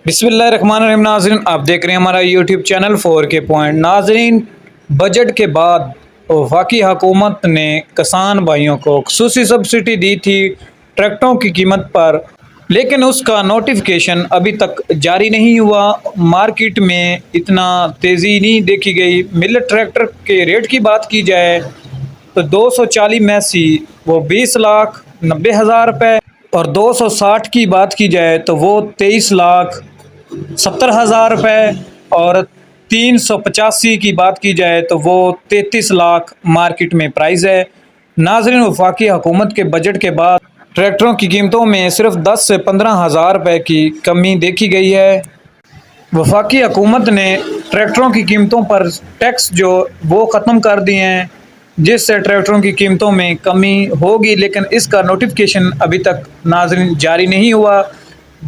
بسم اللہ الرحمن الرحیم ناظرین، آپ دیکھ رہے ہیں ہمارا یوٹیوب چینل 4K پوائنٹ۔ ناظرین، بجٹ کے بعد وفاقی حکومت نے کسان بھائیوں کو خصوصی سبسڈی دی تھی ٹریکٹروں کی قیمت پر، لیکن اس کا نوٹیفیکیشن ابھی تک جاری نہیں ہوا۔ مارکیٹ میں اتنا تیزی نہیں دیکھی گئی۔ ملٹ ٹریکٹر کے ریٹ کی بات کی جائے تو 240 میسی وہ 20,90,000 روپے، اور 260 کی بات کی جائے تو وہ 23,70,000 روپے، اور 385 کی بات کی جائے تو وہ 33 لاکھ مارکیٹ میں پرائز ہے۔ ناظرین، وفاقی حکومت کے بجٹ کے بعد ٹریکٹروں کی قیمتوں میں صرف 10 سے 15,000 روپے کی کمی دیکھی گئی ہے۔ وفاقی حکومت نے ٹریکٹروں کی قیمتوں پر ٹیکس وہ ختم کر دیے ہیں، جس سے ٹریکٹروں کی قیمتوں میں کمی ہوگی، لیکن اس کا نوٹیفیکیشن ابھی تک ناظرین جاری نہیں ہوا۔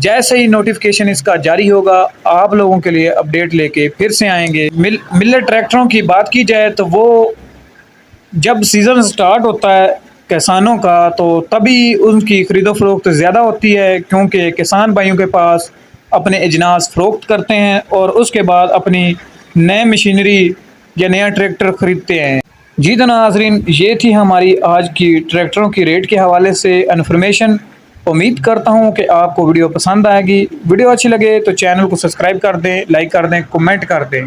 جیسے ہی نوٹیفیکیشن اس کا جاری ہوگا، آپ لوگوں کے لیے اپڈیٹ لے کے پھر سے آئیں گے۔ ملٹ ٹریکٹروں کی بات کی جائے تو وہ جب سیزن سٹارٹ ہوتا ہے کسانوں کا تو تبھی ان کی خرید و فروخت زیادہ ہوتی ہے، کیونکہ کسان بھائیوں کے پاس اپنے اجناس فروخت کرتے ہیں اور اس کے بعد اپنی نئے مشینری یا نیا ٹریکٹر خریدتے ہیں۔ جی تو ناظرین، یہ تھی ہماری آج کی ٹریکٹروں کی ریٹ کے حوالے سے انفارمیشن۔ امید کرتا ہوں کہ آپ کو ویڈیو پسند آئے گی۔ ویڈیو اچھی لگے تو چینل کو سبسکرائب کر دیں، لائک کر دیں، کمنٹ کر دیں۔